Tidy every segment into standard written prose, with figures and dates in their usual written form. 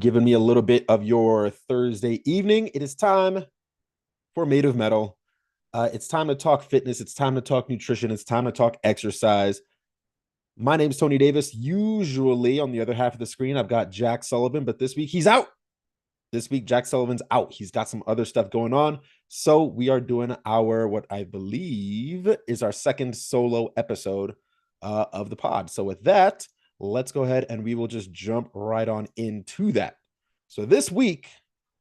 giving me a little bit of your Thursday evening. It is time for Made of Metal. It's time to talk fitness. It's time to talk nutrition. It's time to talk exercise. My name is Tony Davis. Usually on the other half of the screen, I've got Jack Sullivan, but this week he's out. This week, Jack Sullivan's out. He's got some other stuff going on. So we are doing what I believe is our second solo episode of the pod. So with that, let's go ahead and we will just jump right on into that. So this week,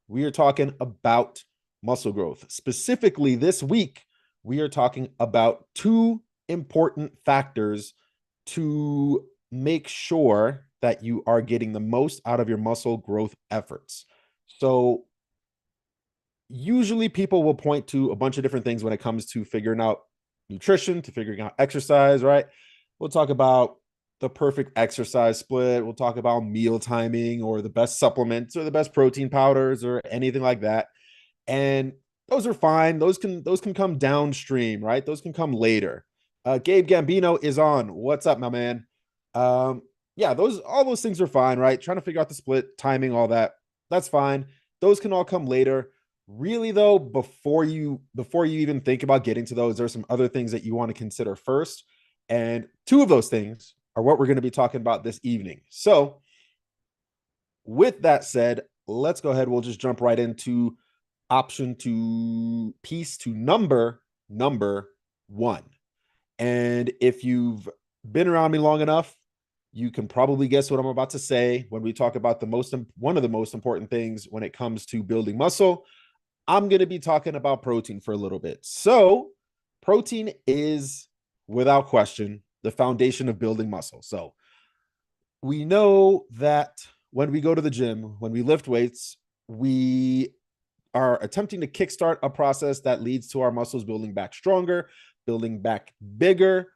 we are talking about muscle growth. Specifically, this week, we are talking about two important factors to make sure that you are getting the most out of your muscle growth efforts. So usually people will point to a bunch of different things when it comes to figuring out nutrition, to figuring out exercise, right? We'll talk about the perfect exercise split. We'll talk about meal timing or the best supplements or the best protein powders or anything like that. And those are fine. Those can come downstream, right? Those can come later. Gabe Gambino is on. What's up, my man? Yeah, all those things are fine, right? Trying to figure out the split, timing, all that. That's fine. Those can all come later. Really, though, before you even think about getting to those, there's some other things that you want to consider first. And two of those things are what we're going to be talking about this evening. So with that said, let's go ahead. We'll just jump right into piece to number one. And if you've been around me long enough, you can probably guess what I'm about to say when we talk about one of the most important things when it comes to building muscle. I'm going to be talking about protein for a little bit. So protein is, without question, the foundation of building muscle. So we know that when we go to the gym, when we lift weights, we are attempting to kickstart a process that leads to our muscles building back stronger, building back bigger.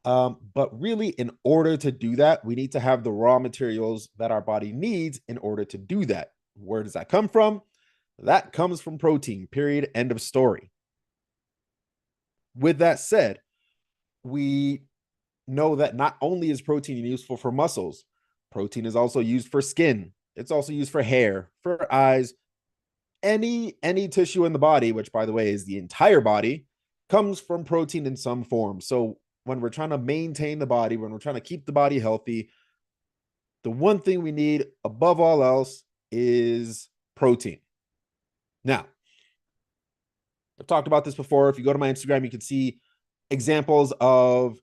But really, in order to do that, we need to have the raw materials that our body needs in order to do that. Where does that come from? That comes from protein, period, end of story. With that said, we know that not only is protein useful for muscles, protein is also used for skin. It's also used for hair, for eyes, any tissue in the body, which, by the way, is the entire body, comes from protein in some form. So when we're trying to maintain the body, when we're trying to keep the body healthy, the one thing we need above all else is protein. Now, I've talked about this before. If you go to my Instagram, you can see examples of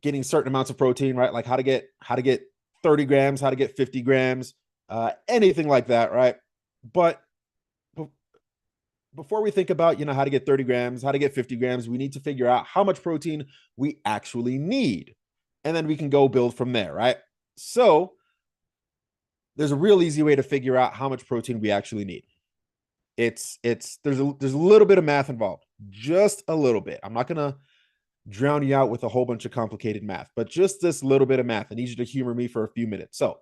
getting certain amounts of protein, right? Like how to get 30 grams, how to get 50 grams, anything like that, right? But before we think about, how to get 30 grams, how to get 50 grams, we need to figure out how much protein we actually need. And then we can go build from there, right? So there's a real easy way to figure out how much protein we actually need. There's a little bit of math involved, just a little bit. I'm not going to drown you out with a whole bunch of complicated math, but just this little bit of math. I need you to humor me for a few minutes. So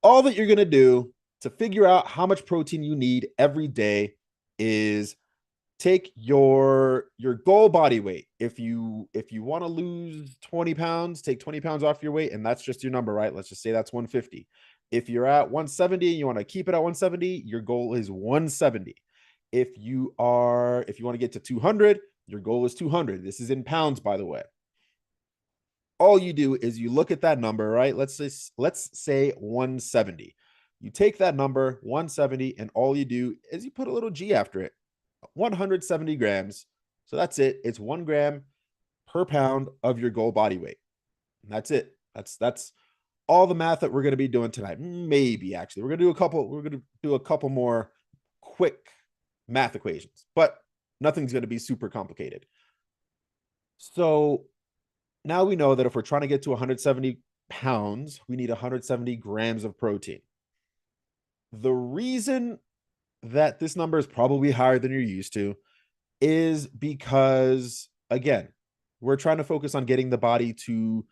all that you're going to do to figure out how much protein you need every day is take your goal body weight. If you want to lose 20 pounds, take 20 pounds off your weight, and that's just your number, right? Let's just say that's 150. If you're at 170 and you want to keep it at 170, your goal is 170. If you want to get to 200, your goal is 200. This is in pounds, by the way. All you do is you look at that number, right? Let's say 170. You take that number, 170, and all you do is you put a little G after it. 170 grams. So that's it. It's 1 gram per pound of your goal body weight. And that's it. That's all the math that we're going to be doing tonight. Maybe actually. We're going to do a couple more quick math equations, but nothing's going to be super complicated. So now we know that if we're trying to get to 170 pounds, we need 170 grams of protein. The reason that this number is probably higher than you're used to is because, again, we're trying to focus on getting the body to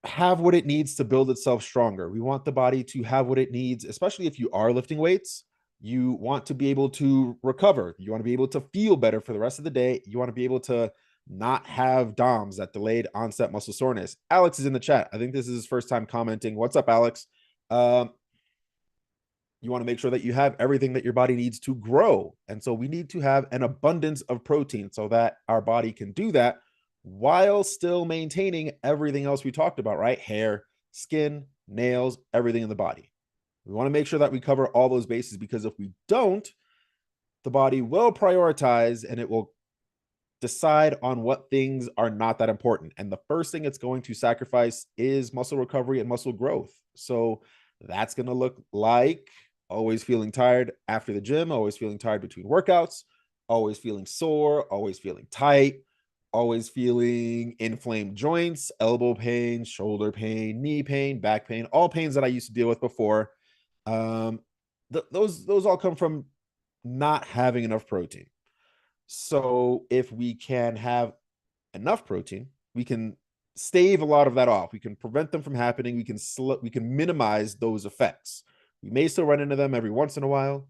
have what it needs to build itself stronger. We want the body to have what it needs, especially if you are lifting weights. You want to be able to recover. You want to be able to feel better for the rest of the day. You want to be able to not have DOMS, that delayed onset muscle soreness. Alex is in the chat. I think this is his first time commenting. What's up, Alex? Um, you want to make sure that you have everything that your body needs to grow. And so we need to have an abundance of protein so that our body can do that while still maintaining everything else we talked about, right? Hair, skin, nails, everything in the body. We want to make sure that we cover all those bases, because if we don't, the body will prioritize and it will decide on what things are not that important. And the first thing it's going to sacrifice is muscle recovery and muscle growth. So that's going to look like always feeling tired after the gym, always feeling tired between workouts, always feeling sore, always feeling tight, always feeling inflamed joints, elbow pain, shoulder pain, knee pain, back pain, all pains that I used to deal with before. Um, those all come from not having enough protein. So if we can have enough protein, we can stave a lot of that off. We can prevent them from happening. We can minimize those effects. We may still run into them every once in a while,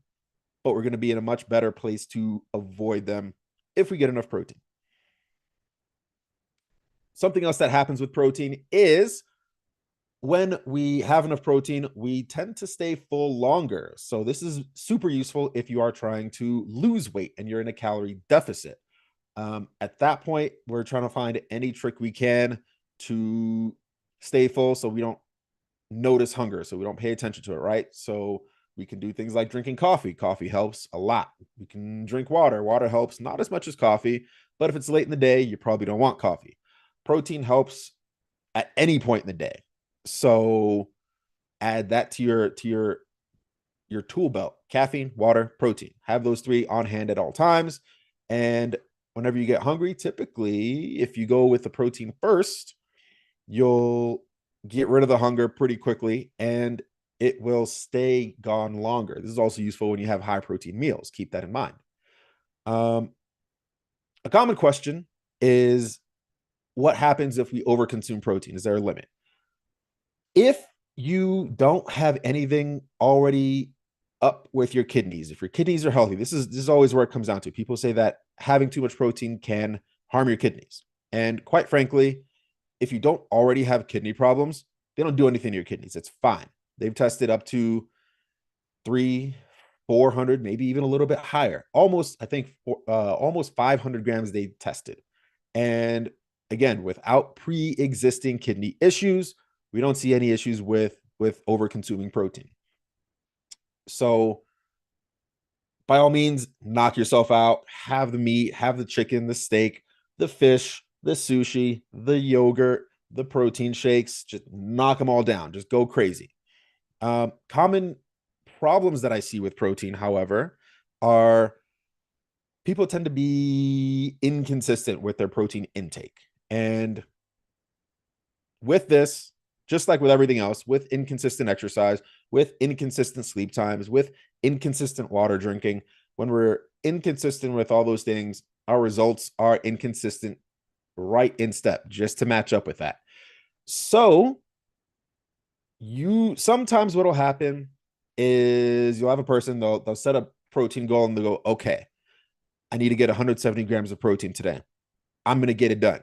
but we're going to be in a much better place to avoid them if we get enough protein. Something else that happens with protein is when we have enough protein, we tend to stay full longer. So this is super useful if you are trying to lose weight and you're in a calorie deficit. At that point, we're trying to find any trick we can to stay full so we don't notice hunger, so we don't pay attention to it, right? So we can do things like drinking coffee. Coffee helps a lot. We can drink water. Water helps not as much as coffee, but if it's late in the day, you probably don't want coffee. Protein helps at any point in the day. So add that to your tool belt: caffeine, water, protein. Have those three on hand at all times. And whenever you get hungry, typically, if you go with the protein first, you'll get rid of the hunger pretty quickly and it will stay gone longer. This is also useful when you have high protein meals. Keep that in mind. A common question is, what happens if we overconsume protein? Is there a limit? If you don't have anything already up with your kidneys, if your kidneys are healthy, this is always where it comes down to. People say that having too much protein can harm your kidneys. And quite frankly, if you don't already have kidney problems, they don't do anything to your kidneys. It's fine. They've tested up to 400, maybe even a little bit higher. Almost, I think, almost 500 grams they tested. And again, without pre-existing kidney issues, we don't see any issues with over consuming protein. So by all means, knock yourself out. Have the meat, have the chicken, the steak, the fish, the sushi, the yogurt, the protein shakes. Just knock them all down. Just go crazy. Common problems that I see with protein, however, are people tend to be inconsistent with their protein intake. And with this, just like with everything else, with inconsistent exercise, with inconsistent sleep times, with inconsistent water drinking, when we're inconsistent with all those things, our results are inconsistent right in step, just to match up with that. So sometimes what'll happen is you'll have a person, they'll set a protein goal and they'll go, okay, I need to get 170 grams of protein today. I'm going to get it done.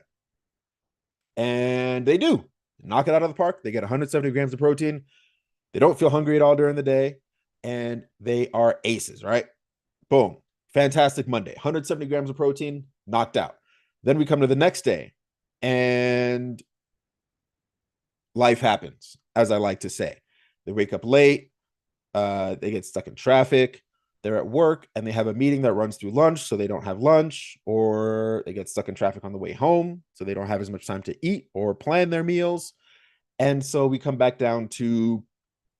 And they do. Knock it out of the park. They get 170 grams of protein. They don't feel hungry at all during the day. And they are aces, right? Boom. Fantastic Monday. 170 grams of protein, knocked out. Then we come to the next day and life happens, as I like to say. They wake up late. They get stuck in traffic. They're at work and they have a meeting that runs through lunch, so they don't have lunch, or they get stuck in traffic on the way home, so they don't have as much time to eat or plan their meals. And so we come back down to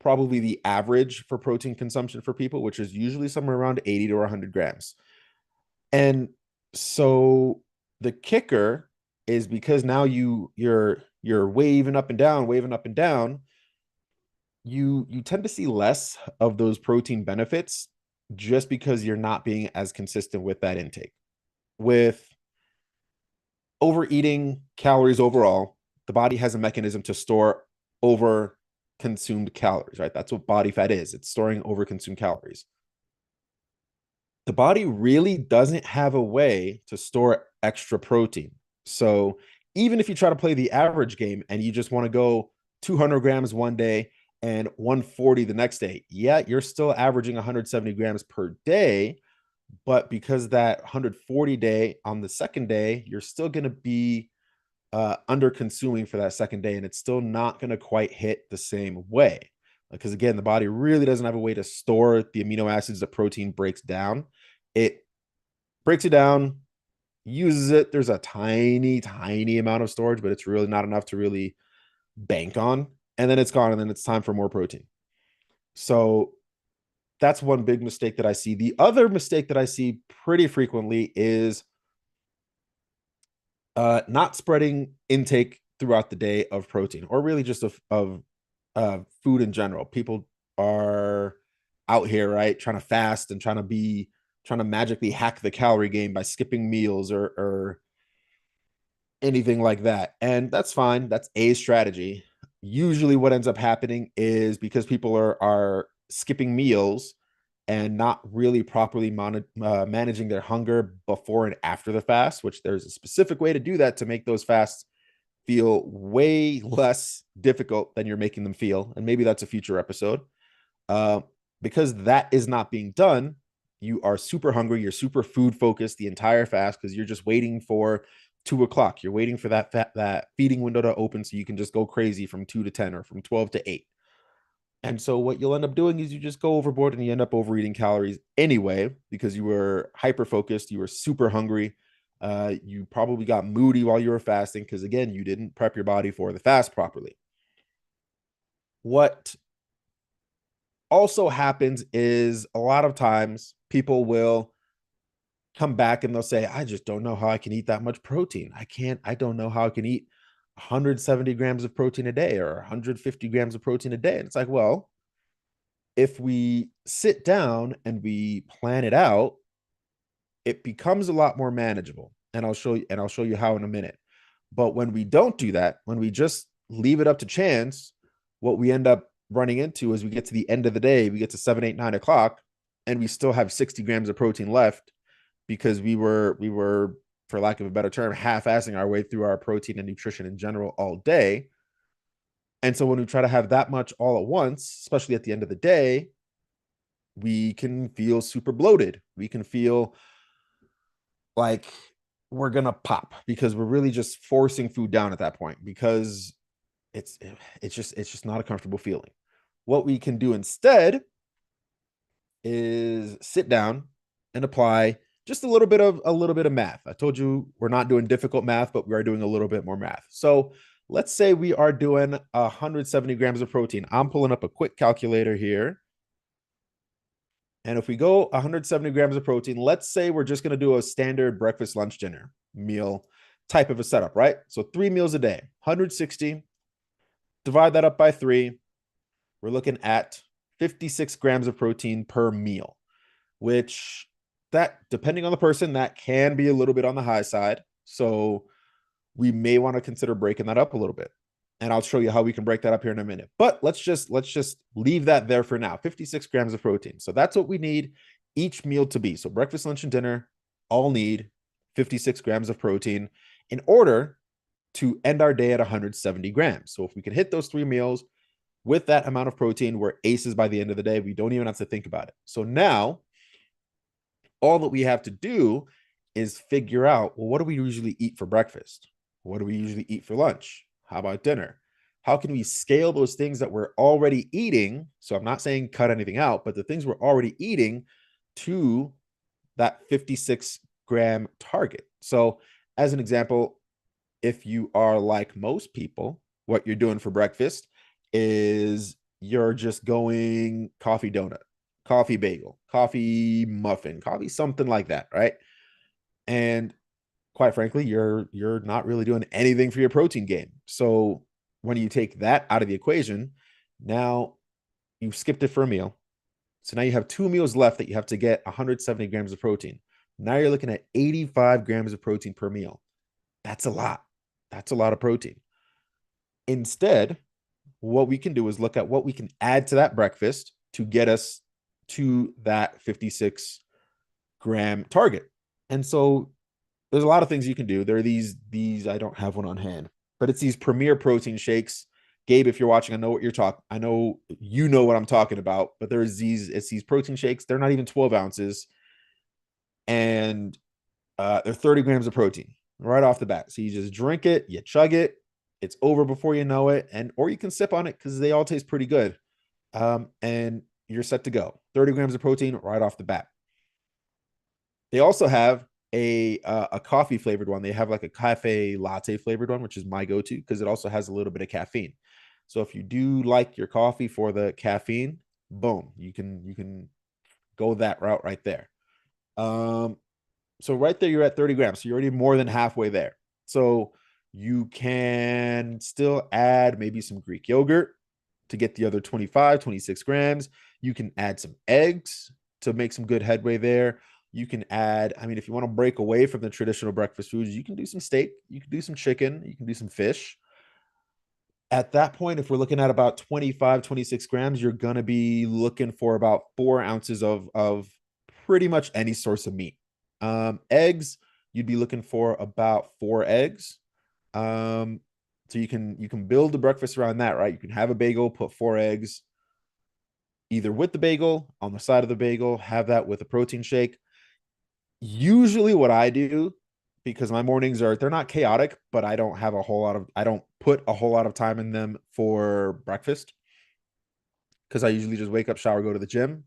probably the average for protein consumption for people, which is usually somewhere around 80 to 100 grams. And so the kicker is, because now you're waving up and down, you tend to see less of those protein benefits just because you're not being as consistent with that intake. With overeating calories overall, the body has a mechanism to store over consumed calories, right? That's what body fat is. It's storing over consumed calories. The body really doesn't have a way to store extra protein. So even if you try to play the average game and you just want to go 200 grams one day and 140 the next day. Yeah, you're still averaging 170 grams per day, but because that 140 day on the second day, you're still going to be under consuming for that second day, and it's still not going to quite hit the same way. Because again, the body really doesn't have a way to store the amino acids that protein breaks down. It breaks it down, uses it. There's a tiny, tiny amount of storage, but it's really not enough to really bank on. And then it's gone, and then it's time for more protein. So that's one big mistake that I see. The other mistake that I see pretty frequently is not spreading intake throughout the day of protein, or really just of food in general. People are out here, right, trying to fast and trying to magically hack the calorie game by skipping meals or anything like that. And that's fine. That's a strategy. Usually what ends up happening is because people are skipping meals and not really properly managing their hunger before and after the fast, which there's a specific way to do that to make those fasts feel way less difficult than you're making them feel. And maybe that's a future episode. Uh, because that is not being done, you are super hungry. You're super food focused the entire fast because you're just waiting for 2 o'clock. You're waiting for that feeding window to open so you can just go crazy from 2 to 10 or from 12 to 8. And so what you'll end up doing is you just go overboard and you end up overeating calories anyway because you were hyper focused, you were super hungry. You probably got moody while you were fasting because, again, you didn't prep your body for the fast properly. What also happens is a lot of times people will come back and they'll say, I just don't know how I can eat that much protein. I don't know how I can eat 170 grams of protein a day or 150 grams of protein a day. And it's like, well, if we sit down and we plan it out, it becomes a lot more manageable. And I'll show you how in a minute. But when we don't do that, when we just leave it up to chance, what we end up running into is we get to the end of the day, we get to 7, 8, 9 o'clock, and we still have 60 grams of protein left because we were, for lack of a better term, half-assing our way through our protein and nutrition in general all day. And so when we try to have that much all at once, especially at the end of the day, we can feel super bloated. We can feel like we're going to pop because we're really just forcing food down at that point because it's just not a comfortable feeling. What we can do instead is sit down and apply just a little bit of math. I told you we're not doing difficult math, but we are doing a little bit more math. So let's say we are doing 170 grams of protein. I'm pulling up a quick calculator here. And if we go 170 grams of protein, let's say we're just going to do a standard breakfast, lunch, dinner meal type of a setup, right? So 3 meals a day, 160, divide that up by 3. We're looking at 56 grams of protein per meal, which, that, depending on the person, that can be a little bit on the high side. So we may want to consider breaking that up a little bit. And I'll show you how we can break that up here in a minute. But let's just leave that there for now. 56 grams of protein. So that's what we need each meal to be. So breakfast, lunch, and dinner all need 56 grams of protein in order to end our day at 170 grams. So if we can hit those 3 meals with that amount of protein, we're aces by the end of the day. We don't even have to think about it. So now all that we have to do is figure out, well, what do we usually eat for breakfast? What do we usually eat for lunch? How about dinner? How can we scale those things that we're already eating? So I'm not saying cut anything out, but the things we're already eating to that 56 gram target. So as an example, if you are like most people, what you're doing for breakfast is you're just going coffee donut, coffee bagel, coffee muffin, coffee something like that, right? And quite frankly, you're not really doing anything for your protein gain. So when you take that out of the equation, now you've skipped it for a meal. So now you have 2 meals left that you have to get 170 grams of protein. Now you're looking at 85 grams of protein per meal. That's a lot. That's a lot of protein. Instead, what we can do is look at what we can add to that breakfast to get us to that 56 gram target. And so there's a lot of things you can do. There are these I don't have one on hand, but it's these Premier protein shakes. Gabe, if you're watching, I know what you're talking. I know you know what I'm talking about. But there's these protein shakes. They're not even 12 ounces, and they're 30 grams of protein right off the bat. So you just drink it, you chug it, it's over before you know it, and or you can sip on it because they all taste pretty good. And you're set to go. 30 grams of protein right off the bat. They also have a coffee flavored one. They have like a cafe latte flavored one, which is my go-to because it also has a little bit of caffeine. So if you do like your coffee for the caffeine, boom, you can go that route right there. Um, so right there, you're at 30 grams. So you're already more than halfway there. So you can still add maybe some Greek yogurt to get the other 25, 26 grams. You can add some eggs to make some good headway there. You can add, I mean, if you want to break away from the traditional breakfast foods, you can do some steak, you can do some chicken, you can do some fish. At that point, if we're looking at about 25, 26 grams, you're going to be looking for about 4 ounces of pretty much any source of meat. Eggs, you'd be looking for about 4 eggs. So you can build the breakfast around that, right? You can have a bagel, put 4 eggs, either with the bagel, on the side of the bagel, have that with a protein shake. Usually what I do, because my mornings they're not chaotic, but I don't put a whole lot of time in them for breakfast because I usually just wake up, shower, go to the gym,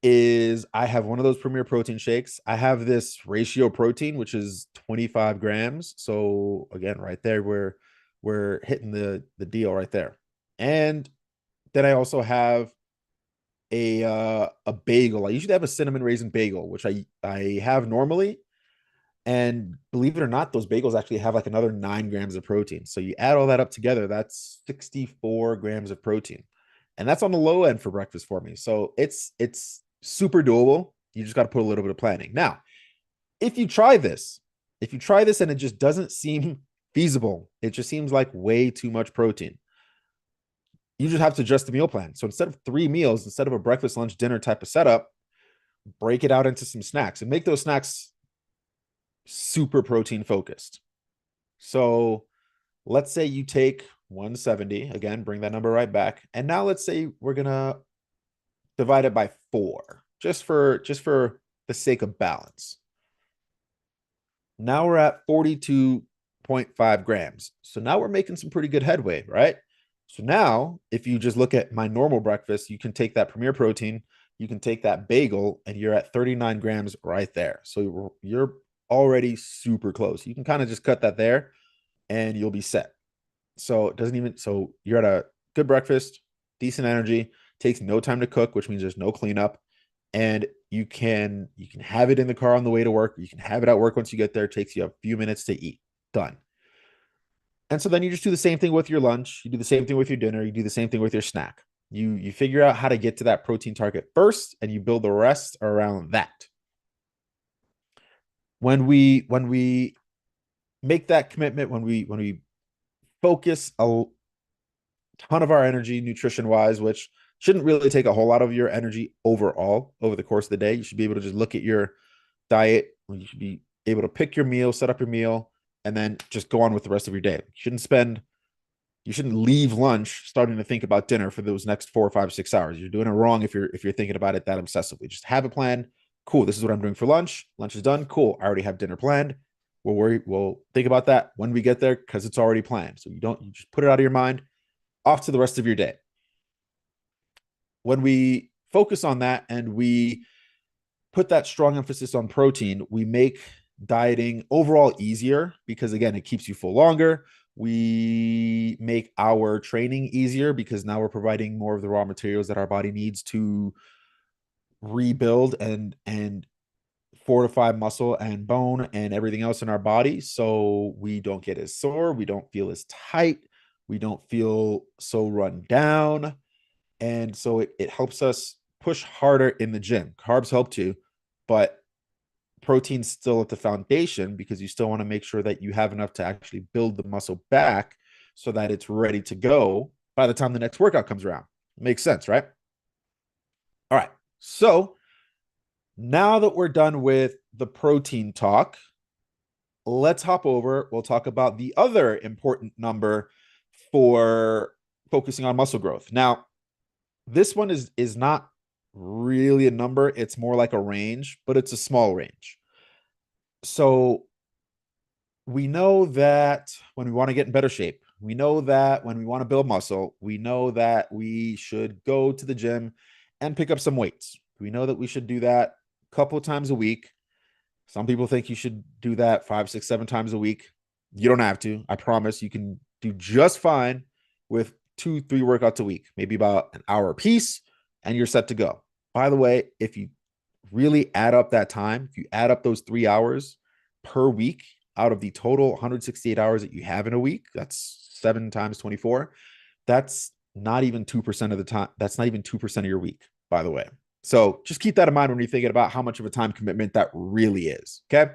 is I have one of those Premier Protein shakes. I have this ratio protein, which is 25 grams. So again, right there, we're hitting the deal right there. And then I also have a bagel. I usually have a cinnamon raisin bagel, which I have normally. And believe it or not, those bagels actually have like another 9 grams of protein. So you add all that up together, that's 64 grams of protein. And that's on the low end for breakfast for me. So it's super doable. You just got to put a little bit of planning. Now, if you try this, and it just doesn't seem feasible, it just seems like way too much protein, you just have to adjust the meal plan. So instead of 3 meals, instead of a breakfast, lunch, dinner type of setup, break it out into some snacks and make those snacks super protein focused. So let's say you take 170, again, bring that number right back. And now let's say we're going to divide it by 4, just for the sake of balance. Now we're at 42.5 grams. So now we're making some pretty good headway, right? So now if you just look at my normal breakfast, you can take that Premier Protein, you can take that bagel, and you're at 39 grams right there. So you're already super close. You can kind of just cut that there and you'll be set. So it doesn't even, so you're at a good breakfast, decent energy, takes no time to cook, which means there's no cleanup. And you can have it in the car on the way to work. You can have it at work once you get there. It takes you a few minutes to eat. Done. And so then you just do the same thing with your lunch. You do the same thing with your dinner. You do the same thing with your snack. You figure out how to get to that protein target first, and you build the rest around that. When we make that commitment, when we focus a ton of our energy nutrition wise, which shouldn't really take a whole lot of your energy overall over the course of the day. You should be able to just look at your diet. You should be able to pick your meal, set up your meal, and then just go on with the rest of your day. You shouldn't leave lunch starting to think about dinner for those next 4 or 5, 6 hours. You're doing it wrong if you're thinking about it that obsessively. Just have a plan. Cool. This is what I'm doing for lunch. Lunch is done. Cool. I already have dinner planned. We'll think about that when we get there because it's already planned. So you just put it out of your mind, off to the rest of your day. When we focus on that and we put that strong emphasis on protein, we make dieting overall easier because again, it keeps you full longer. We make our training easier because now we're providing more of the raw materials that our body needs to rebuild and fortify muscle and bone and everything else in our body. So we don't get as sore, we don't feel as tight, we don't feel so run down. And so it helps us push harder in the gym. Carbs help too, but protein's still at the foundation because you still want to make sure that you have enough to actually build the muscle back so that it's ready to go by the time the next workout comes around. Makes sense, right? All right. So now that we're done with the protein talk, let's hop over. We'll talk about the other important number for focusing on muscle growth. Now, this one is not really a number, it's more like a range, but it's a small range. So we know that when we want to get in better shape, we know that when we want to build muscle, we know that we should go to the gym and pick up some weights. We know that we should do that a couple of times a week. Some people think you should do that 5, 6, 7 times a week. You don't have to. I promise you can do just fine with 2, 3 workouts a week, maybe about an hour a piece, and you're set to go. By the way, if you really add up that time, if you add up those 3 hours per week out of the total 168 hours that you have in a week, that's 7 times 24. That's not even 2% of the time. That's not even 2% of your week, by the way. So just keep that in mind when you're thinking about how much of a time commitment that really is. Okay.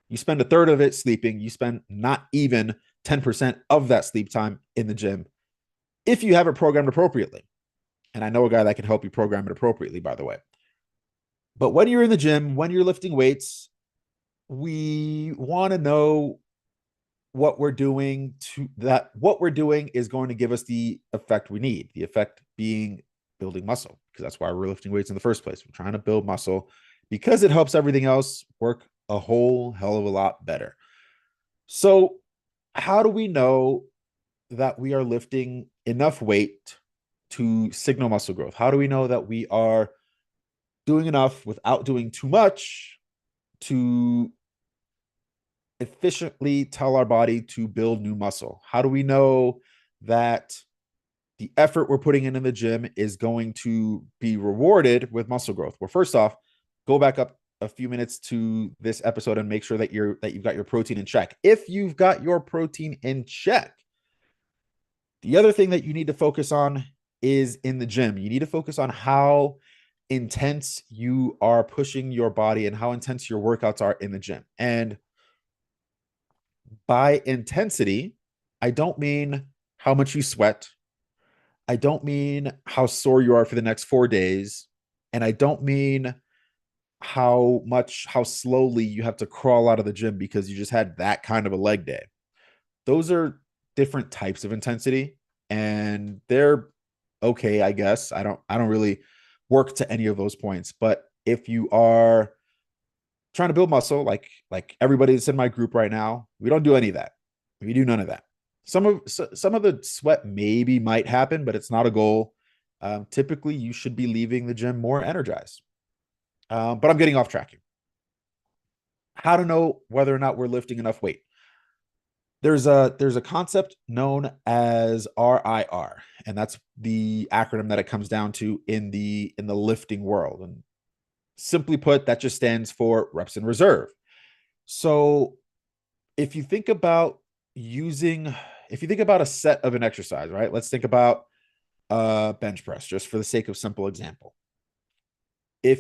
You spend a third of it sleeping. You spend not even 10% of that sleep time in the gym if you have it programmed appropriately. And I know a guy that can help you program it appropriately, by the way. But when you're in the gym, when you're lifting weights, we want to know what we're doing is going to give us the effect we need. The effect being building muscle, because that's why we're lifting weights in the first place. We're trying to build muscle because it helps everything else work a whole hell of a lot better. So how do we know that we are lifting enough weight to signal muscle growth? How do we know that we are doing enough without doing too much to efficiently tell our body to build new muscle? How do we know that the effort we're putting in the gym is going to be rewarded with muscle growth? Well, first off, go back up a few minutes to this episode and make sure that you've got your protein in check. If you've got your protein in check, the other thing that you need to focus on is in the gym. You need to focus on how intense you are pushing your body and how intense your workouts are in the gym. And by intensity, I don't mean how much you sweat. I don't mean how sore you are for the next 4 days. And I don't mean how slowly you have to crawl out of the gym because you just had that kind of a leg day. Those are different types of intensity, and they're okay, I guess. I don't really work to any of those points. But if you are trying to build muscle, like everybody that's in my group right now, we don't do any of that. We do none of that. Some of the sweat maybe might happen, but it's not a goal. Typically, you should be leaving the gym more energized. But I'm getting off track here. How to know whether or not we're lifting enough weight? There's a concept known as RIR, and that's the acronym that it comes down to in the lifting world. And simply put, that just stands for reps in reserve. So if you think about a set of an exercise, right? Let's think about bench press, just for the sake of simple example. We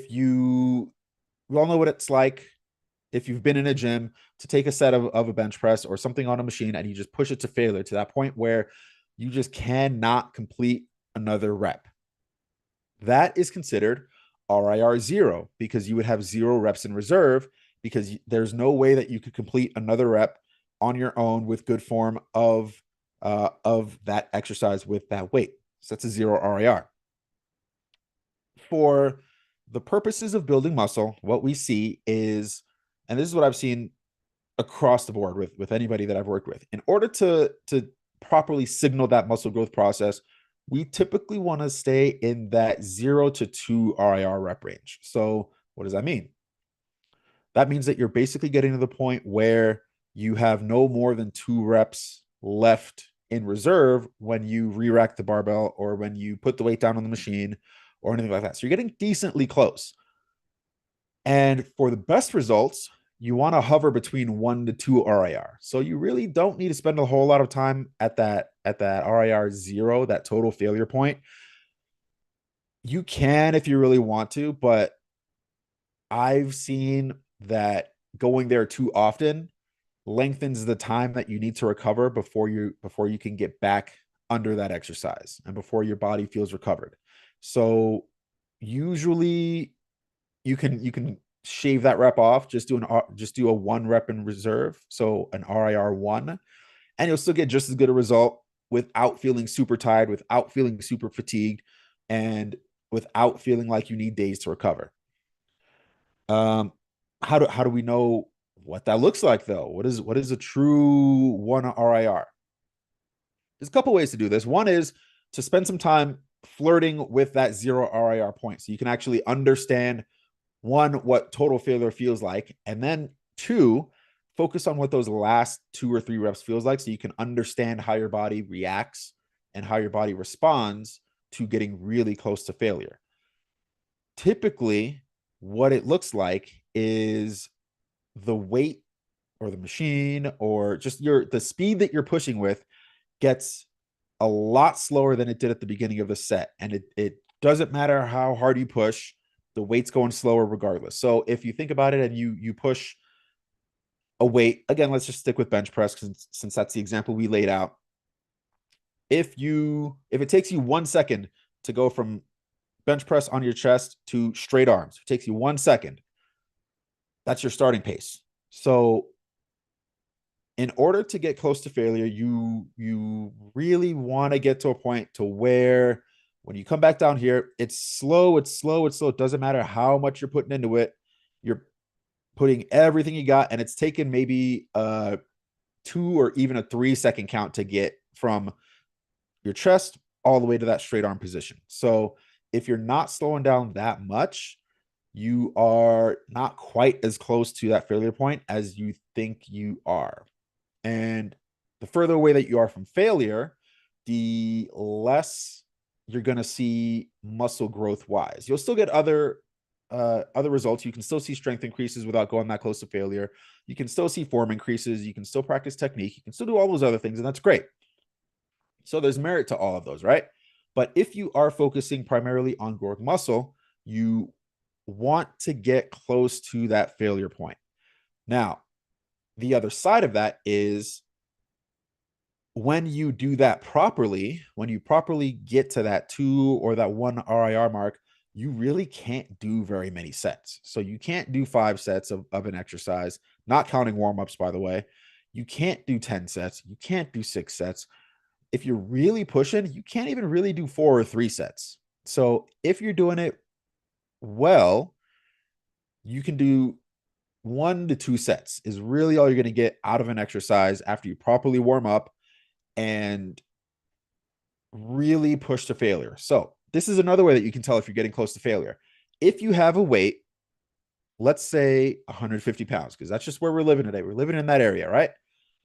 all know what it's like if you've been in a gym to take a set of a bench press or something on a machine and you just push it to failure, to that point where you just cannot complete another rep. That is considered RIR 0, because you would have 0 reps in reserve, because there's no way that you could complete another rep on your own with good form of that exercise with that weight. So that's a 0 RIR. For the purposes of building muscle, what we see is, and this is what I've seen across the board with anybody that I've worked with, in order to properly signal that muscle growth process, we typically want to stay in that 0 to 2 RIR rep range. So what does that mean? That means that you're basically getting to the point where you have no more than 2 reps left in reserve when you re-rack the barbell or when you put the weight down on the machine or anything like that. So you're getting decently close. And for the best results, you want to hover between 1 to 2 RIR. So you really don't need to spend a whole lot of time at that RIR 0, that total failure point. You can if you really want to, but I've seen that going there too often lengthens the time that you need to recover before you can get back under that exercise and before your body feels recovered. So usually you can shave that rep off, just do a 1 rep in reserve, so an RIR 1, and you'll still get just as good a result without feeling super tired, without feeling super fatigued, and without feeling like you need days to recover. How do we know what that looks like though? What is a true 1 RIR? There's a couple ways to do this. One is to spend some time flirting with that 0 RIR point so you can actually understand, one, what total failure feels like, and then two, focus on what those last 2 or 3 reps feels like so you can understand how your body reacts and how your body responds to getting really close to failure. Typically, what it looks like is the weight or the machine or just the speed that you're pushing with gets a lot slower than it did at the beginning of the set. And it doesn't matter how hard you push, the weight's going slower regardless. So if you think about it and you push a weight, again, let's just stick with bench press since that's the example we laid out. If it takes you 1 second to go from bench press on your chest to straight arms, it takes you 1 second. That's your starting pace. So in order to get close to failure, you really want to get to a point to where when you come back down here, it's slow. It doesn't matter how much you're putting into it. You're putting everything you got, and it's taken maybe a 2 or even a 3 second count to get from your chest all the way to that straight arm position. So if you're not slowing down that much, you are not quite as close to that failure point as you think you are. And the further away that you are from failure, the less you're going to see muscle growth wise. You'll still get other results. You can still see strength increases without going that close to failure. You can still see form increases. You can still practice technique. You can still do all those other things, and that's great. So there's merit to all of those, right? But if you are focusing primarily on growth muscle, you want to get close to that failure point. Now, the other side of that is when you do that properly, when you properly get to that 2 or that 1 RIR mark, you really can't do very many sets. So you can't do 5 sets of an exercise, not counting warm-ups, by the way. You can't do 10 sets. You can't do 6 sets. If you're really pushing, you can't even really do 4 or 3 sets. So if you're doing it well, you can do 1 to 2 sets is really all you're going to get out of an exercise after you properly warm up and really push to failure. So this is another way that you can tell if you're getting close to failure. If you have a weight, let's say 150 pounds, because that's just where we're living today. We're living in that area, right?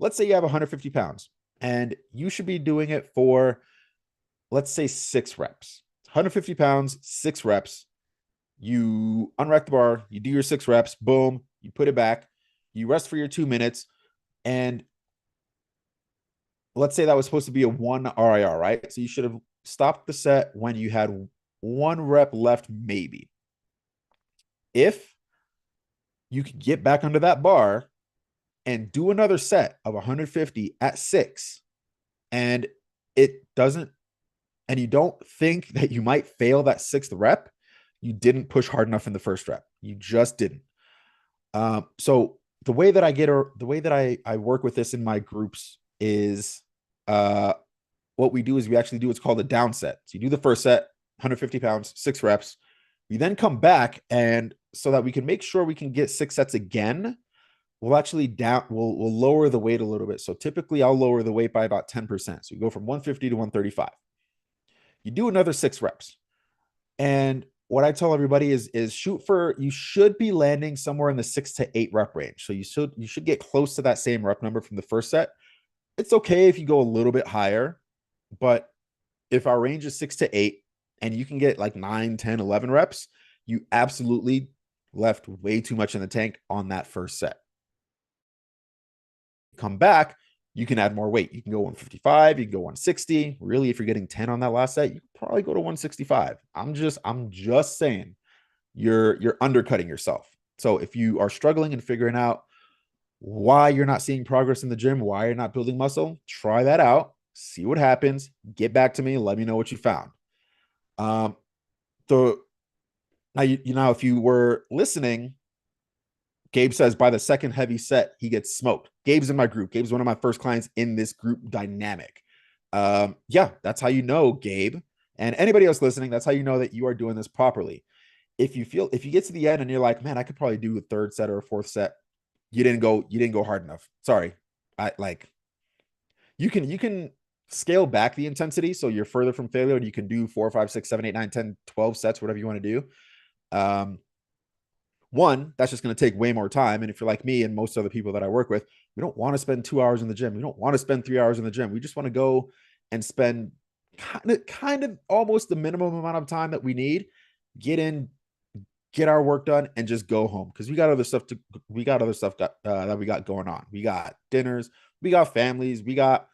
Let's say you have 150 pounds and you should be doing it for, let's say 6 reps. 150 pounds, 6 reps. You unrack the bar, you do your 6 reps, boom, you put it back, you rest for your 2 minutes, and let's say that was supposed to be a 1 RIR, right? So you should have stopped the set when you had 1 rep left, maybe. If you could get back under that bar and do another set of 150 at 6, and it doesn't, and you don't think that you might fail that 6th rep, you didn't push hard enough in the first rep. You just didn't. So the way that I work with this in my groups is what we do is we actually do what's called a down set. So you do the first set, 150 pounds, 6 reps. We then come back, and so that we can make sure we can get 6 sets again, we'll actually we'll lower the weight a little bit. So typically I'll lower the weight by about 10%. So you go from 150 to 135. You do another 6 reps. And what I tell everybody is you should be landing somewhere in the 6 to 8 rep range. So you should get close to that same rep number from the first set. It's okay if you go a little bit higher, but if our range is 6 to 8 and you can get like 9, 10, 11 reps, you absolutely left way too much in the tank on that first set. Come back, you can add more weight. You can go 155, you can go 160. Really, if you're getting 10 on that last set, you can probably go to 165. I'm just saying you're undercutting yourself. So if you are struggling and figuring out why you're not seeing progress in the gym, why you're not building muscle, try that out, see what happens, get back to me, let me know what you found. Now if you were listening Gabe says by the second heavy set, he gets smoked. Gabe's in my group. Gabe's one of my first clients in this group dynamic. Yeah, that's how you know, Gabe. And anybody else listening, that's how you know that you are doing this properly. If you get to the end and you're like, man, I could probably do a third set or a fourth set, you didn't go hard enough. Sorry. I like you can scale back the intensity so you're further from failure and you can do 4, 5, 6, 7, 8, 9, 10, 12 sets, whatever you want to do. Um, One, that's just going to take way more time. And if you're like me and most other people that I work with, we don't want to spend 2 hours in the gym. We don't want to spend 3 hours in the gym. We just want to go and spend kind of almost the minimum amount of time that we need, get in, get our work done, and just go home. Because we got other stuff that we got going on. We got dinners, we got families, we got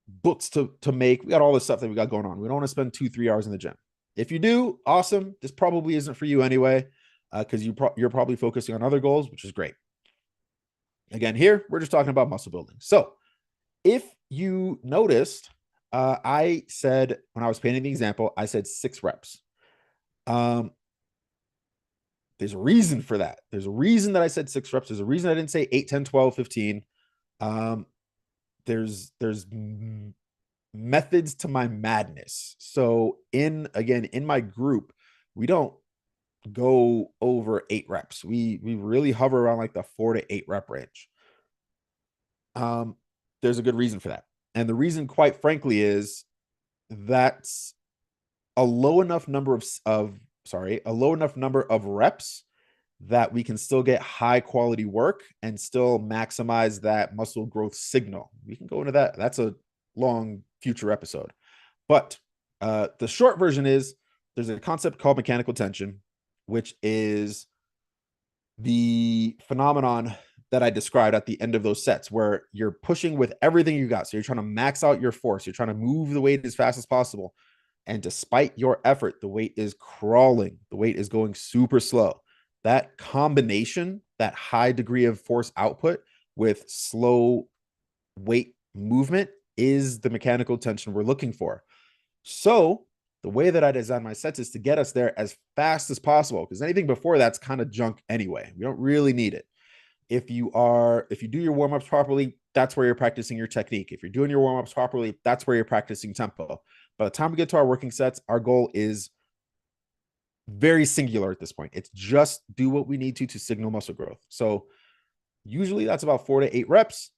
books to make. We got all this stuff that we got going on. We don't want to spend 2, 3 hours in the gym. If you do, awesome. This probably isn't for you anyway, because you're probably focusing on other goals, which is great. Again, here we're just talking about muscle building. So if you noticed, I said when I was painting the example, I said 6 reps. There's a reason for that. There's a reason that I said 6 reps. There's a reason I didn't say 8, 10, 12, 15. There's methods to my madness. So in my group, we don't go over 8 reps. We really hover around like the 4 to 8 rep range. There's a good reason for that. And the reason, quite frankly, is that's a low enough number of reps that we can still get high quality work and still maximize that muscle growth signal. We can go into that. That's a long future episode. But the short version is there's a concept called mechanical tension, which is the phenomenon that I described at the end of those sets where you're pushing with everything you got. So you're trying to max out your force. You're trying to move the weight as fast as possible. And despite your effort, the weight is crawling. The weight is going super slow. That combination, that high degree of force output with slow weight movement is the mechanical tension we're looking for. So the way that I design my sets is to get us there as fast as possible, because anything before that's kind of junk anyway. We don't really need it. If you do your warm-ups properly, that's where you're practicing your technique. If you're doing your warm-ups properly, that's where you're practicing tempo. By the time we get to our working sets, our goal is very singular at this point. It's just do what we need to signal muscle growth. So usually that's about 4 to 8 reps.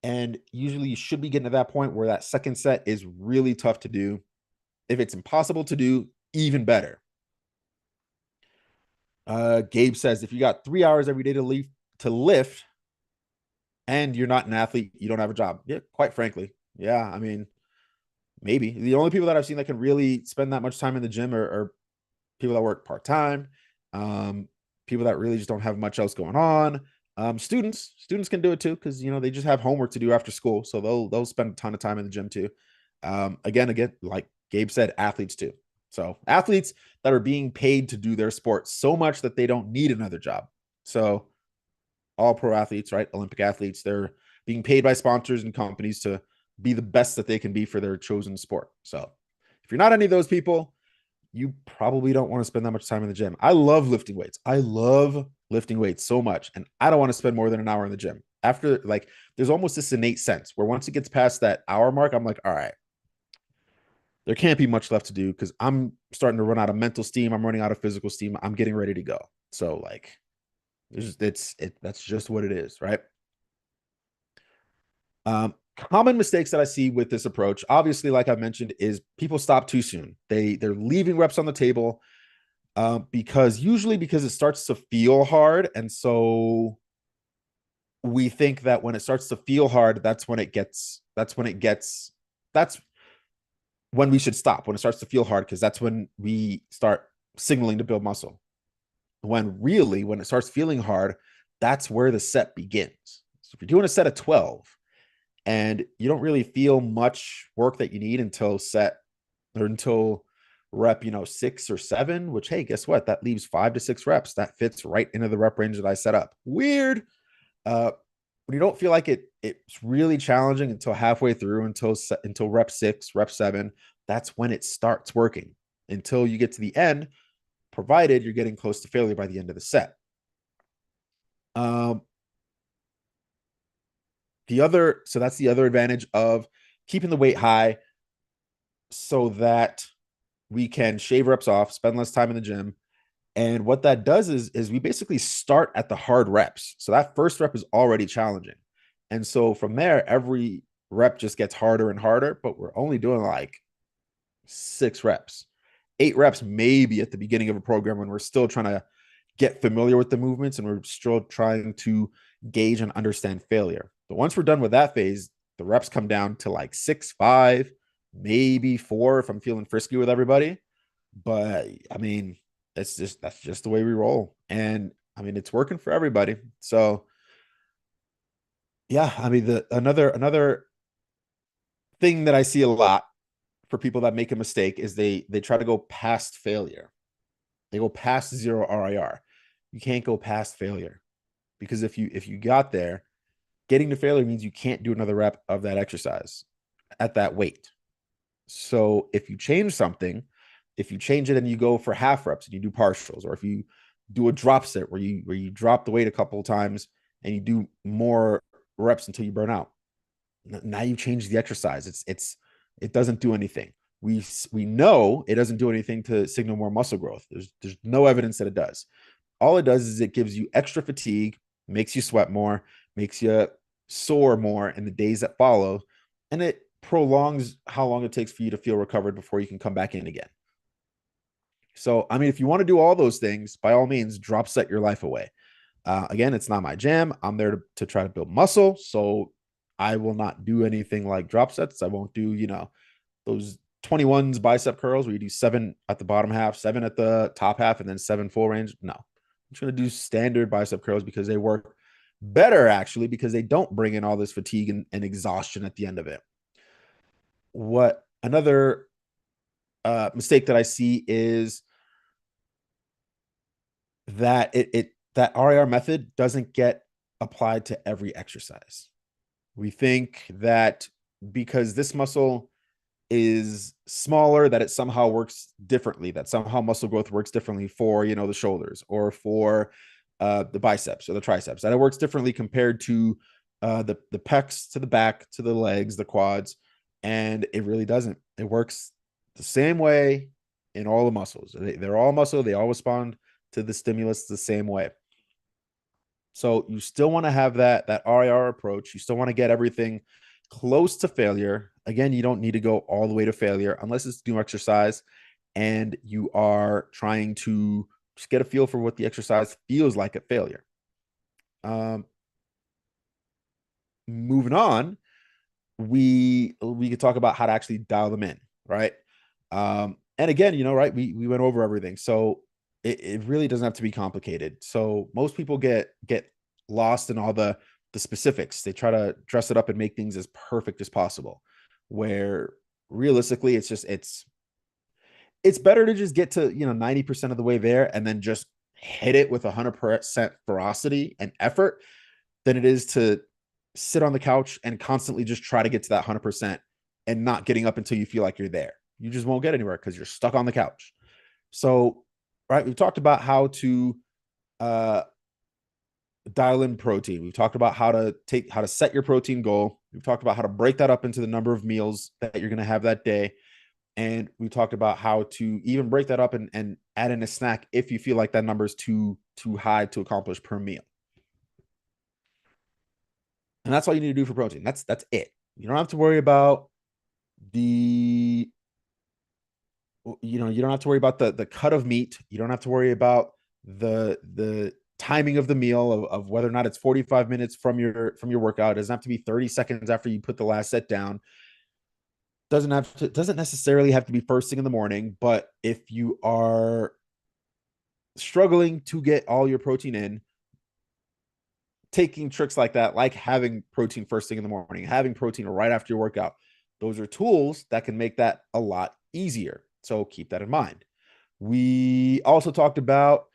And usually you should be getting to that point where that second set is really tough to do. If it's impossible to do, even better. Gabe says, if you got 3 hours every day to lift and you're not an athlete, you don't have a job. Yeah, quite frankly. Yeah, I mean, maybe. The only people that I've seen that can really spend that much time in the gym are people that work part-time, people that really just don't have much else going on. Students can do it too, because they just have homework to do after school, so they'll spend a ton of time in the gym too. Again, like Gabe said, athletes too. So athletes that are being paid to do their sport so much that they don't need another job. So all pro athletes, right? Olympic athletes, they're being paid by sponsors and companies to be the best that they can be for their chosen sport. So if you're not any of those people, you probably don't want to spend that much time in the gym. I love lifting weights. I love lifting weights so much. And I don't want to spend more than an hour in the gym. After, like, there's almost this innate sense where once it gets past that hour mark, I'm like, all right, there can't be much left to do because I'm starting to run out of mental steam. I'm running out of physical steam. I'm getting ready to go. So like, that's just what it is, right? Common mistakes that I see with this approach, obviously, like I mentioned, is people stop too soon. They're leaving reps on the table because it starts to feel hard, and so we think that when it starts to feel hard, that's when we should stop. When it starts to feel hard, because that's when we start signaling to build muscle. When really, when it starts feeling hard, that's where the set begins. So if you're doing a set of 12 and you don't really feel much work that you need until rep 6 or 7, which, hey, guess what, that leaves 5 to 6 reps. That fits right into the rep range that I set up. Weird. When you don't feel like it's really challenging until halfway through, until rep 6, rep 7, that's when it starts working until you get to the end, provided you're getting close to failure by the end of the set. Um, so that's the other advantage of keeping the weight high so that we can shave reps off, spend less time in the gym. And what that does is we basically start at the hard reps. So that first rep is already challenging. And so from there, every rep just gets harder and harder, but we're only doing like 6 reps, 8 reps, maybe at the beginning of a program when we're still trying to get familiar with the movements and we're still trying to gauge and understand failure. But once we're done with that phase, the reps come down to like 6, 5, maybe 4 if I'm feeling frisky with everybody. But I mean, that's just the way we roll. And I mean, it's working for everybody. So yeah, I mean, the another thing that I see a lot for people that make a mistake is they try to go past failure. They go past zero RIR. You can't go past failure because if you got there, getting to failure means you can't do another rep of that exercise at that weight. So if you change something, if you change it and you go for half reps and you do partials, or if you do a drop set where you drop the weight a couple of times and you do more reps until you burn out, now you change the exercise. It doesn't do anything. We know it doesn't do anything to signal more muscle growth. There's no evidence that it does. All it does is it gives you extra fatigue, makes you sweat more, makes you sore more in the days that follow, and it prolongs how long it takes for you to feel recovered before you can come back in again. So, I mean, if you want to do all those things, by all means, drop set your life away. Again, it's not my jam. I'm there to try to build muscle. So I will not do anything like drop sets. I won't do, those 21s bicep curls where you do 7 at the bottom half, 7 at the top half, and then 7 full range. No, I'm just going to do standard bicep curls because they work better, actually, because they don't bring in all this fatigue and exhaustion at the end of it. What another mistake that I see is that that RIR method doesn't get applied to every exercise. We think that because this muscle is smaller, that it somehow works differently, that somehow muscle growth works differently for, the shoulders or for the biceps or the triceps, that it works differently compared to the pecs, to the back, to the legs, the quads. And it really doesn't. It works the same way in all the muscles. They're all muscle. They all respond to the stimulus the same way. So you still want to have that RIR approach. You still want to get everything close to failure. Again, you don't need to go all the way to failure unless it's new exercise and you are trying to just get a feel for what the exercise feels like at failure. Moving on, we could talk about how to actually dial them in, right? And again, right, we went over everything. So it really doesn't have to be complicated. So most people get lost in all the specifics. They try to dress it up and make things as perfect as possible, where realistically it's better to just get to 90% of the way there and then just hit it with 100% ferocity and effort than it is to sit on the couch and constantly just try to get to that 100% and not getting up until you feel like you're there. You just won't get anywhere because you're stuck on the couch. So, right, we've talked about how to dial in protein. We've talked about how to set your protein goal. We've talked about how to break that up into the number of meals that you're going to have that day. And we talked about how to even break that up and add in a snack if you feel like that number is too high to accomplish per meal. And that's all you need to do for protein. That's it. You don't have to worry about the you don't have to worry about the cut of meat. You don't have to worry about the timing of the meal of whether or not it's 45 minutes from your workout. It doesn't have to be 30 seconds after you put the last set down. Doesn't necessarily have to be first thing in the morning, but if you are struggling to get all your protein in, taking tricks like that, like having protein first thing in the morning, having protein right after your workout, those are tools that can make that a lot easier. So keep that in mind. We also talked about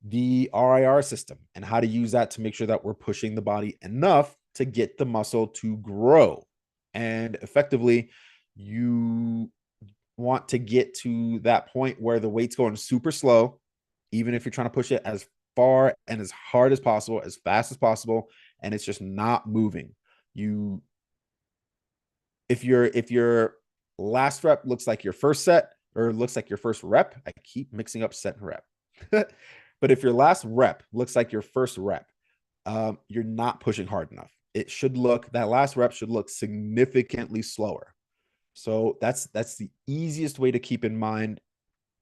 the RIR system and how to use that to make sure that we're pushing the body enough to get the muscle to grow. And effectively, you want to get to that point where the weight's going super slow, even if you're trying to push it as far and as hard as possible, as fast as possible, and it's just not moving. You if your last rep looks like your first set or looks like your first rep, I keep mixing up set and rep. But if your last rep looks like your first rep, you're not pushing hard enough. It should look, that last rep should look significantly slower. So that's the easiest way to keep in mind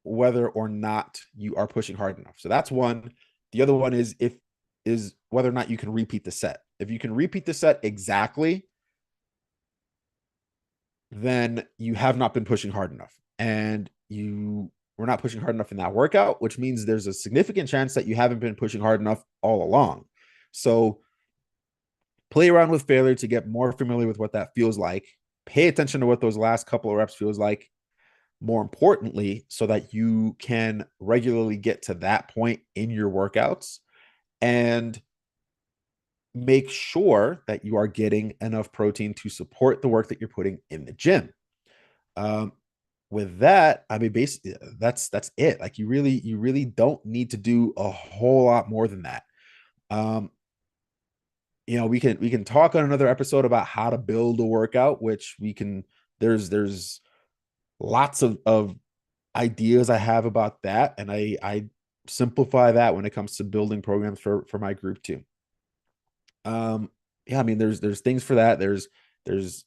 whether or not you are pushing hard enough. So that's one. The other one is whether or not you can repeat the set. If you can repeat the set exactly, then you have not been pushing hard enough. And you were not pushing hard enough in that workout, which means there's a significant chance that you haven't been pushing hard enough all along. So play around with failure to get more familiar with what that feels like. Pay attention to what those last couple of reps feels like. More importantly, so that you can regularly get to that point in your workouts and make sure that you are getting enough protein to support the work that you're putting in the gym. With that, I mean, basically, that's it. Like you really don't need to do a whole lot more than that. We can talk on another episode about how to build a workout, which we can. There's lots of ideas I have about that, and I simplify that when it comes to building programs for my group too. Yeah, I mean, there's things for that. There's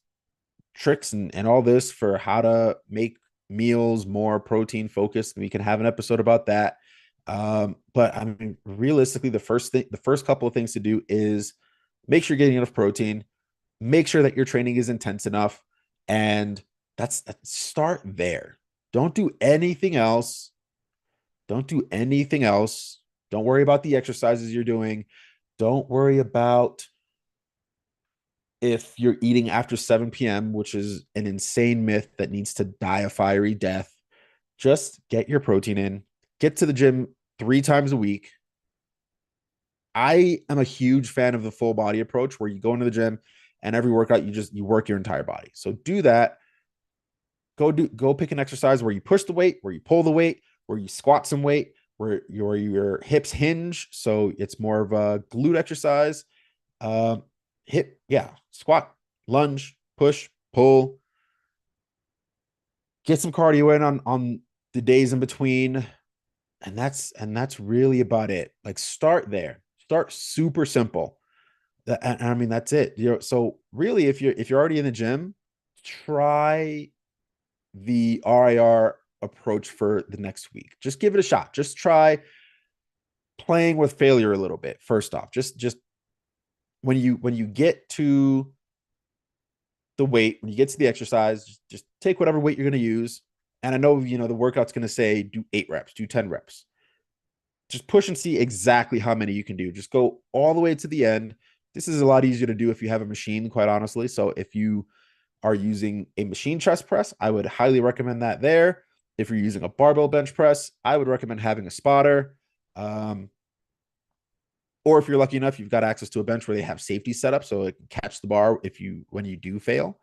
tricks and all this for how to make meals more protein focused. We can have an episode about that. But I mean, realistically, the first couple of things to do is make sure you're getting enough protein, make sure that your training is intense enough, and that's start there. Don't do anything else. Don't do anything else. Don't worry about the exercises you're doing. Don't worry about if you're eating after 7 p.m., which is an insane myth that needs to die a fiery death. Just get your protein in, get to the gym 3 times a week. I am a huge fan of the full body approach where you go into the gym and every workout you work your entire body. So do that. Go pick an exercise where you push the weight, where you pull the weight, where you squat some weight, where your hips hinge. So it's more of a glute exercise. Squat, lunge, push, pull. Get some cardio in on the days in between. And that's really about it. Like start there. Start super simple. And I mean, that's it. So really, if you're already in the gym, try the RIR approach for the next week. Just give it a shot. Just try playing with failure a little bit. First off, just when you get to the weight, when you get to the exercise, just take whatever weight you're going to use. And I know, the workout's going to say do 8 reps, do 10 reps. Just push and see exactly how many you can do. Just go all the way to the end. This is a lot easier to do if you have a machine, quite honestly. So if you are using a machine chest press, I would highly recommend that there. If you're using a barbell bench press, I would recommend having a spotter. Or if you're lucky enough, you've got access to a bench where they have safety set up so it can catch the bar when you do fail.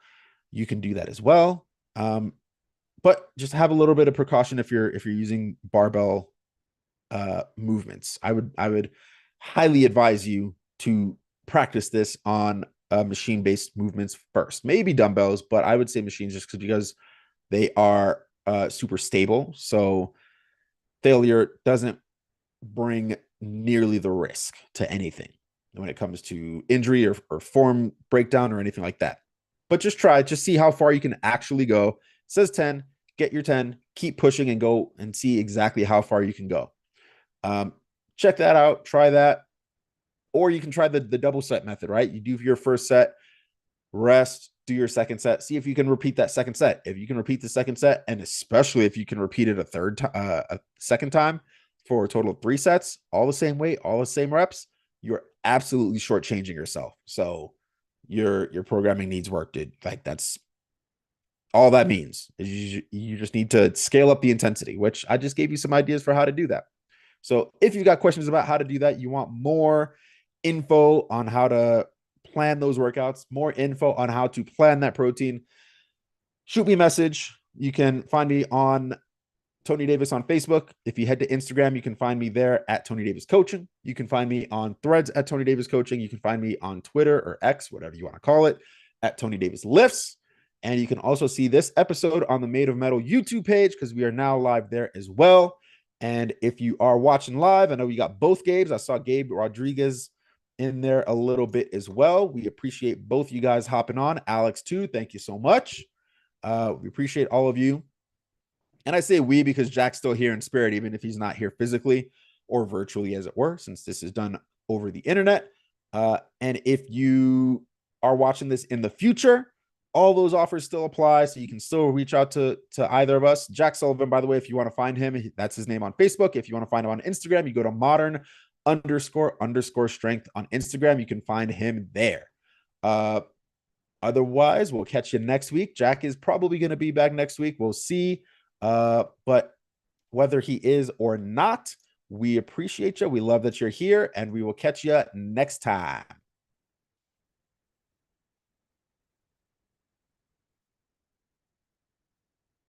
You can do that as well. But just have a little bit of precaution if you're using barbell movements. I would highly advise you to practice this on machine-based movements first. Maybe dumbbells, but I would say machines just because they are super stable. So failure doesn't bring nearly the risk to anything when it comes to injury or form breakdown or anything like that. But just see how far you can actually go. It says 10, get your 10, keep pushing and go and see exactly how far you can go. Check that out, try that. Or you can try the double set method, right? You do your first set, rest, do your second set, see if you can repeat that second set. If you can repeat the second set, and especially if you can repeat it a second time for a total of 3 sets, all the same weight, all the same reps, you're absolutely shortchanging yourself. So your programming needs work, dude. Like that's all that means is you just need to scale up the intensity, which I just gave you some ideas for how to do that. So if you've got questions about how to do that, you want more info on how to plan those workouts, more info on how to plan that protein, shoot me a message. You can find me on Tony Davis on Facebook. If you head to Instagram, you can find me there at Tony Davis Coaching. You can find me on Threads at Tony Davis Coaching. You can find me on Twitter or X, whatever you want to call it, at Tony Davis Lifts. And you can also see this episode on the Made of Metal YouTube page because we are now live there as well. And if you are watching live, I know we got both Gabes. I saw Gabe Rodriguez in there a little bit as well. We appreciate both you guys hopping on. Alex, too. Thank you so much. We appreciate all of you. And I say we because Jack's still here in spirit, even if he's not here physically or virtually, as it were, since this is done over the internet. And if you are watching this in the future, all those offers still apply. So you can still reach out to either of us. Jack Sullivan, by the way, if you want to find him, that's his name on Facebook. If you want to find him on Instagram, you go to modern__strength on Instagram. You can find him there. Otherwise, we'll catch you next week. Jack is probably going to be back next week. We'll see. But whether he is or not, we appreciate you. We love that you're here, and we will catch you next time.